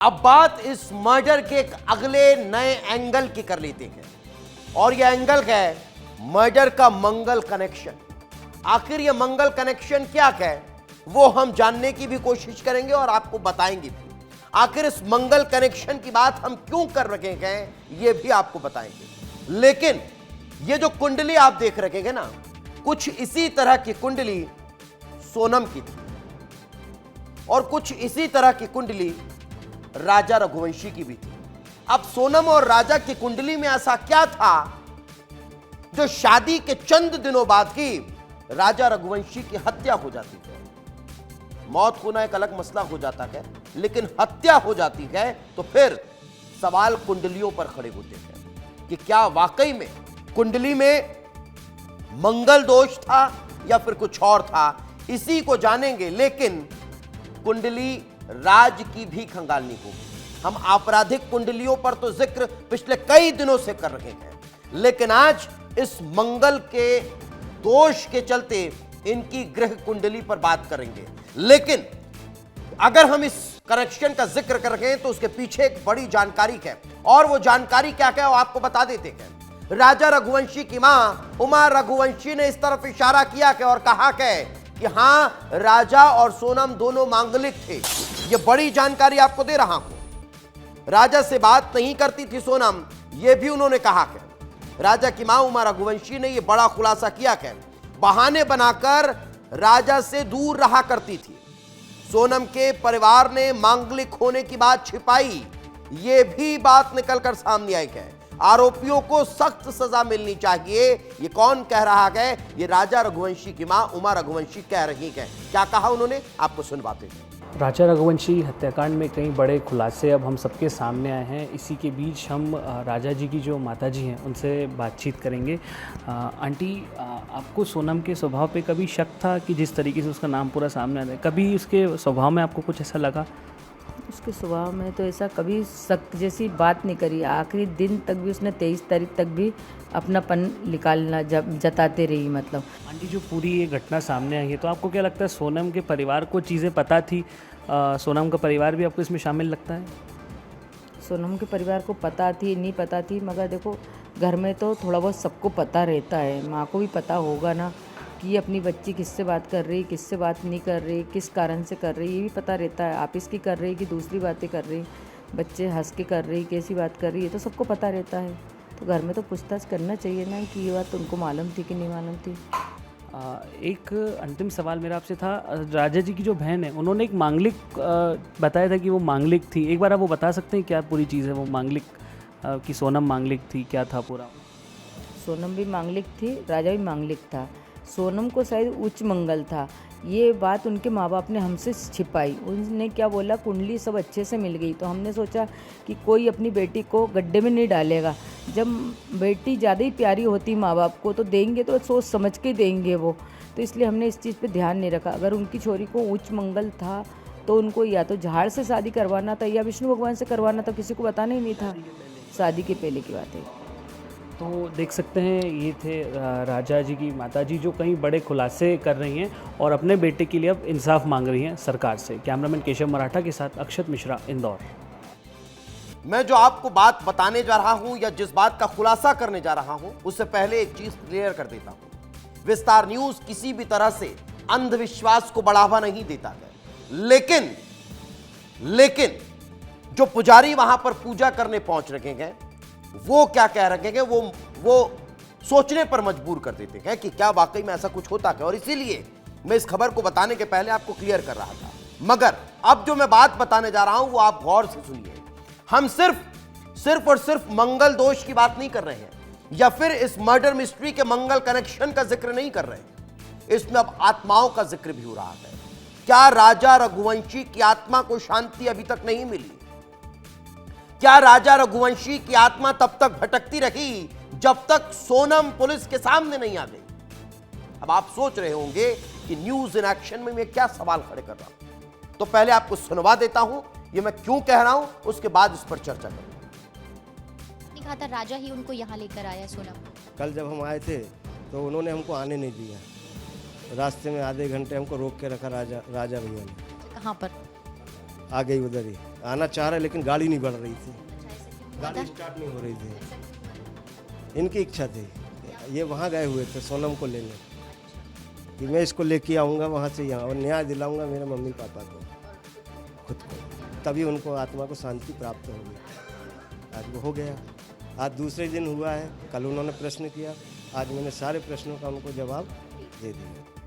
अब बात इस मर्डर के एक अगले नए एंगल की कर लेते हैं और यह एंगल है मर्डर का मंगल कनेक्शन। आखिर यह मंगल कनेक्शन क्या है वो हम जानने की भी कोशिश करेंगे और आपको बताएंगे भी। आखिर इस मंगल कनेक्शन की बात हम क्यों कर रहे हैं ये भी आपको बताएंगे। लेकिन ये जो कुंडली आप देख रहे हैं ना, कुछ इसी तरह की कुंडली सोनम की थी और कुछ इसी तरह की कुंडली राजा रघुवंशी की भी थी। अब सोनम और राजा की कुंडली में ऐसा क्या था जो शादी के चंद दिनों बाद ही राजा रघुवंशी की हत्या हो जाती है। मौत होना एक अलग मसला हो जाता है, लेकिन हत्या हो जाती है तो फिर सवाल कुंडलियों पर खड़े होते हैं कि क्या वाकई में कुंडली में मंगल दोष था या फिर कुछ और था। इसी को जानेंगे, लेकिन कुंडली राज की भी खंगालनी होगी। हम आपराधिक कुंडलियों पर तो जिक्र पिछले कई दिनों से कर रहे हैं, लेकिन आज इस मंगल के दोष के चलते इनकी ग्रह कुंडली पर बात करेंगे। लेकिन अगर हम इस कनेक्शन का जिक्र कर रहे हैं तो उसके पीछे एक बड़ी जानकारी है और वो जानकारी क्या है वो आपको बता देते हैं। राजा रघुवंशी की मां उमा रघुवंशी ने इस तरफ इशारा किया और कहा कि हां, राजा और सोनम दोनों मांगलिक थे। ये बड़ी जानकारी आपको दे रहा हूं। राजा से बात नहीं करती थी सोनम, ये भी उन्होंने कहा कि राजा की मां उमा रघुवंशी ने यह बड़ा खुलासा किया कि बहाने बनाकर राजा से दूर रहा करती थी। सोनम के परिवार ने मांगलिक होने की बात छिपाई, यह भी बात निकलकर सामने आई है। आरोपियों को सख्त सजा मिलनी चाहिए। ये कौन कह रहा है? ये राजा रघुवंशी की मां उमा रघुवंशी कह रही है। क्या कहा उन्होंने, आपको सुनवाते हैं। राजा रघुवंशी हत्याकांड में कई बड़े खुलासे अब हम सबके सामने आए हैं। इसी के बीच हम राजा जी की जो माता जी हैं उनसे बातचीत करेंगे। आंटी, आपको सोनम के स्वभाव पे कभी शक था कि जिस तरीके से उसका नाम पूरा सामने आ रहा है, कभी उसके स्वभाव में आपको कुछ ऐसा लगा? उसके स्वभाव में तो ऐसा कभी शक जैसी बात नहीं करी। आखिरी दिन तक भी उसने 23 तारीख तक भी अपनापन निकालना जताते रही। मतलब आंटी, जो पूरी ये घटना सामने आई है तो आपको क्या लगता है सोनम के परिवार को चीज़ें पता थी? सोनम का परिवार भी आपको इसमें शामिल लगता है? सोनम के परिवार को पता थी, नहीं पता थी, मगर देखो घर में तो थोड़ा बहुत सबको पता रहता है। माँ को भी पता होगा ना कि अपनी बच्ची किससे बात कर रही, किससे बात नहीं कर रही, किस कारण से कर रही, ये भी पता रहता है। आप इसकी कर रही कि दूसरी बातें कर रही, बच्चे हंस के कर रही, कैसी बात कर रही है, तो सबको पता रहता है। तो घर में तो पूछताछ करना चाहिए ना कि ये बात उनको मालूम थी कि नहीं मालूम थी। एक अंतिम सवाल मेरा आपसे था। राजा जी की जो बहन है उन्होंने एक मांगलिक बताया था कि वो मांगलिक थी। एक बार आप वो बता सकते हैं क्या पूरी चीज़ है वो मांगलिक कि सोनम मांगलिक थी, क्या था पूरा? सोनम भी मांगलिक थी, राजा भी मांगलिक था। सोनम को शायद उच्च मंगल था। ये बात उनके माँ बाप ने हमसे छिपाई। उनने क्या बोला, कुंडली सब अच्छे से मिल गई, तो हमने सोचा कि कोई अपनी बेटी को गड्ढे में नहीं डालेगा। जब बेटी ज़्यादा ही प्यारी होती माँ बाप को तो देंगे तो सोच समझ के देंगे वो, तो इसलिए हमने इस चीज़ पे ध्यान नहीं रखा। अगर उनकी छोरी को उच्च मंगल था तो उनको या तो झाड़ से शादी करवाना था या विष्णु भगवान से करवाना था, किसी को बताना ही नहीं था। शादी के पहले की बात है। तो देख सकते हैं ये थे राजा जी की माता जी जो कई बड़े खुलासे कर रही हैं और अपने बेटे के लिए अब इंसाफ मांग रही हैं सरकार से। कैमरामैन केशव मराठा के साथ अक्षत मिश्रा, इंदौर। मैं जो आपको बात बताने जा रहा हूं या जिस बात का खुलासा करने जा रहा हूं उससे पहले एक चीज क्लियर कर देता हूं। विस्तार न्यूज किसी भी तरह से अंधविश्वास को बढ़ावा नहीं देता है, लेकिन जो पुजारी वहां पर पूजा करने पहुंच रहे हैं वो क्या कह रहे हैं, वो सोचने पर मजबूर कर देते हैं कि क्या वाकई में ऐसा कुछ होता है। और इसीलिए मैं इस खबर को बताने के पहले आपको क्लियर कर रहा था, मगर अब जो मैं बात बताने जा रहा हूं वो आप गौर से सुनिए। हम सिर्फ और सिर्फ मंगल दोष की बात नहीं कर रहे हैं या फिर इस मर्डर मिस्ट्री के मंगल कनेक्शन का जिक्र नहीं कर रहे हैं। इसमें अब आत्माओं का जिक्र भी हो रहा है। क्या राजा रघुवंशी की आत्मा को शांति अभी तक नहीं मिली? क्या राजा रघुवंशी की आत्मा तब तक भटकती रही जब तक सोनम पुलिस के सामने नहीं आ गई? अब आप सोच रहे होंगे कि न्यूज इन एक्शन में मैं क्या सवाल खड़े कर रहा हूं, तो पहले आपको सुनवा देता हूं ये मैं क्यों कह रहा हूं, उसके बाद इस पर चर्चा करूंगा। कहा था राजा ही उनको यहाँ लेकर आया सोनम। कल जब हम आए थे तो उन्होंने हमको आने नहीं दिया, रास्ते में आधे घंटे हमको रोक के रखा राजा भैया ने। कहाँ पर? आ गई उधर ही। आना चाह रहा है लेकिन गाड़ी नहीं बढ़ रही थी, गाड़ी स्टार्ट नहीं हो रही थी। इनकी इच्छा थी, ये वहाँ गए हुए थे सोनम को लेने कि मैं इसको लेके आऊँगा वहाँ से यहाँ और न्याय दिलाऊँगा मेरे मम्मी पापा को, खुद को, तभी उनको आत्मा को शांति प्राप्त होगी। आज वो हो गया। आज दूसरे दिन हुआ है, कल उन्होंने प्रश्न किया, आज मैंने सारे प्रश्नों का उनको जवाब दे दिया।